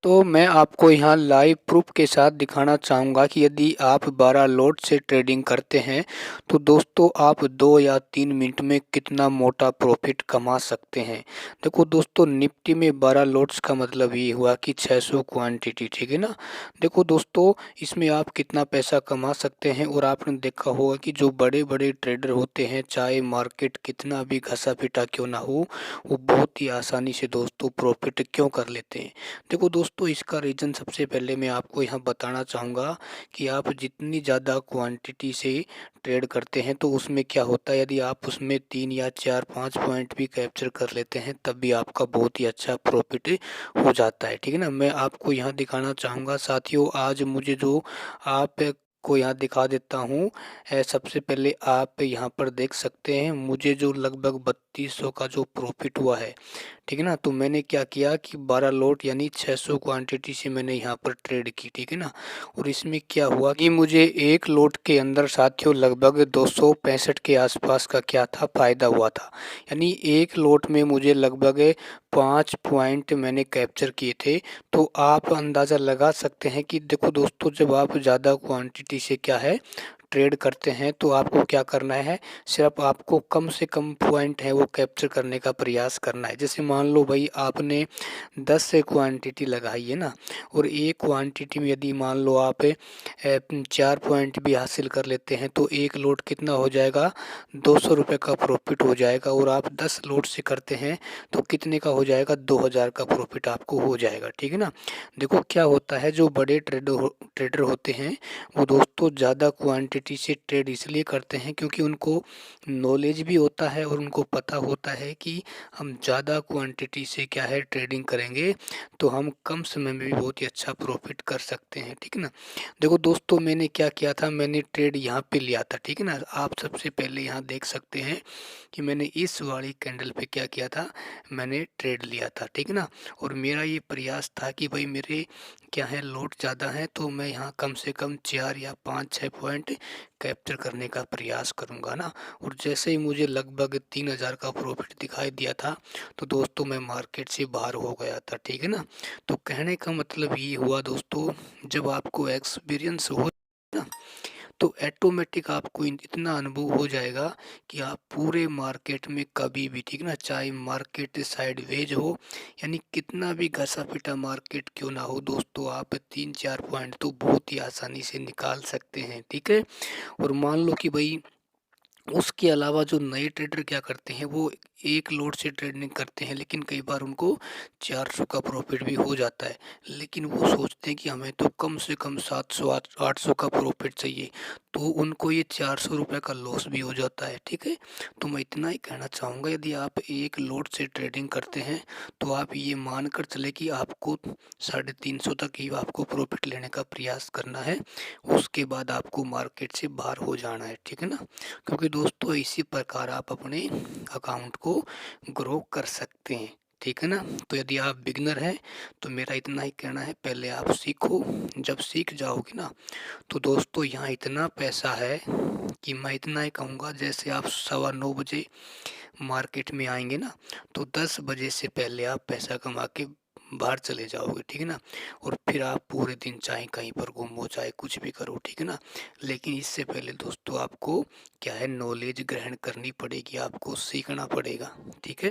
तो मैं आपको यहाँ लाइव प्रूफ के साथ दिखाना चाहूँगा कि यदि आप 12 लॉट से ट्रेडिंग करते हैं तो दोस्तों आप 2 या 3 मिनट में कितना मोटा प्रॉफिट कमा सकते हैं। देखो दोस्तों, निफ्टी में 12 लॉट्स का मतलब ये हुआ कि 600 क्वांटिटी, ठीक है ना। देखो दोस्तों, इसमें आप कितना पैसा कमा सकते हैं और आपने देखा होगा कि जो बड़े बड़े ट्रेडर होते हैं, चाहे मार्केट कितना भी घसा पिटा क्यों ना हो, वो बहुत ही आसानी से दोस्तों प्रॉफिट क्यों कर लेते हैं। देखो दोस्तों, इसका रीज़न सबसे पहले मैं आपको यहाँ बताना चाहूँगा कि आप जितनी ज़्यादा क्वांटिटी से ट्रेड करते हैं तो उसमें क्या होता है, यदि आप उसमें 3 या 4 5 पॉइंट भी कैप्चर कर लेते हैं तब भी आपका बहुत ही अच्छा प्रॉफिट हो जाता है, ठीक है ना। मैं आपको यहाँ दिखाना चाहूँगा साथियों, आज मुझे जो आप को यहाँ दिखा देता हूँ। सबसे पहले आप यहाँ पर देख सकते हैं मुझे जो लगभग 3200 का जो प्रॉफिट हुआ है, ठीक है ना। तो मैंने क्या किया कि 12 लॉट यानी 600 क्वांटिटी से मैंने यहाँ पर ट्रेड की, ठीक है ना। और इसमें क्या हुआ कि मुझे एक लॉट के अंदर साथियों लगभग 265 के आसपास का क्या था फ़ायदा हुआ था। यानी एक लॉट में मुझे लगभग 5 पॉइंट मैंने कैप्चर किए थे। तो आप अंदाज़ा लगा सकते हैं कि देखो दोस्तों, जब आप ज़्यादा क्वांटिटी से क्या है ट्रेड करते हैं तो आपको क्या करना है, सिर्फ आपको कम से कम पॉइंट है वो कैप्चर करने का प्रयास करना है। जैसे मान लो भाई आपने 10 से क्वांटिटी लगाई है ना, और एक क्वांटिटी में यदि मान लो आप 4 पॉइंट भी हासिल कर लेते हैं तो एक लोट कितना हो जाएगा, 200 रुपये का प्रॉफिट हो जाएगा। और आप 10 लोट से करते हैं तो कितने का हो जाएगा, 2000 का प्रॉफिट आपको हो जाएगा, ठीक है ना। देखो क्या होता है, जो बड़े ट्रेडर होते हैं वो दोस्तों ज़्यादा क्वांटिटी से ट्रेड इसलिए करते हैं क्योंकि उनको नॉलेज भी होता है और उनको पता होता है कि हम ज़्यादा क्वांटिटी से क्या है ट्रेडिंग करेंगे तो हम कम समय में भी बहुत ही अच्छा प्रॉफिट कर सकते हैं, ठीक है ना। देखो दोस्तों, मैंने क्या किया था, मैंने ट्रेड यहाँ पे लिया था, ठीक है ना। आप सबसे पहले यहाँ देख सकते हैं कि मैंने इस वाली कैंडल पे क्या किया था, मैंने ट्रेड लिया था, ठीक है ना। और मेरा ये प्रयास था कि भाई मेरे क्या है लोड ज़्यादा है तो मैं यहाँ कम से कम 4 या 5 6 पॉइंट कैप्चर करने का प्रयास करूँगा ना। और जैसे ही मुझे लगभग 3000 का प्रॉफिट दिखाई दिया था तो दोस्तों मैं मार्केट से बाहर हो गया था, ठीक है ना। तो कहने का मतलब ये हुआ दोस्तों, जब आपको एक्सपीरियंस हो ना तो ऑटोमेटिक आपको इतना अनुभव हो जाएगा कि आप पूरे मार्केट में कभी भी, ठीक ना, चाहे मार्केट साइडवेज हो यानी कितना भी घसा पिटा मार्केट क्यों ना हो दोस्तों, आप 3 4 पॉइंट तो बहुत ही आसानी से निकाल सकते हैं, ठीक है। और मान लो कि भाई उसके अलावा जो नए ट्रेडर क्या करते हैं, वो एक लोड से ट्रेडिंग करते हैं लेकिन कई बार उनको 400 का प्रॉफिट भी हो जाता है। लेकिन वो सोचते हैं कि हमें तो कम से कम 700 800 का प्रॉफिट चाहिए, तो उनको ये 400 रुपये का लॉस भी हो जाता है, ठीक है। तो मैं इतना ही कहना चाहूँगा, यदि आप एक लोड से ट्रेडिंग करते हैं तो आप ये मान कर चले कि आपको 350 तक ही आपको प्रॉफिट लेने का प्रयास करना है। उसके बाद आपको मार्केट से बाहर हो जाना है, ठीक है ना। क्योंकि दोस्तों इसी प्रकार आप अपने अकाउंट को ग्रो कर सकते हैं, ठीक है ना। तो यदि आप बिगनर हैं तो मेरा इतना ही कहना है, पहले आप सीखो। जब सीख जाओगे ना तो दोस्तों यहाँ इतना पैसा है कि मैं इतना ही कहूँगा, जैसे आप 9:15 बजे मार्केट में आएंगे ना तो 10 बजे से पहले आप पैसा कमा के बाहर चले जाओगे, ठीक है ना। और फिर आप पूरे दिन चाहे कहीं पर घूमो चाहे कुछ भी करो, ठीक है ना। लेकिन इससे पहले दोस्तों आपको क्या है नॉलेज ग्रहण करनी पड़ेगी, आपको सीखना पड़ेगा, ठीक है।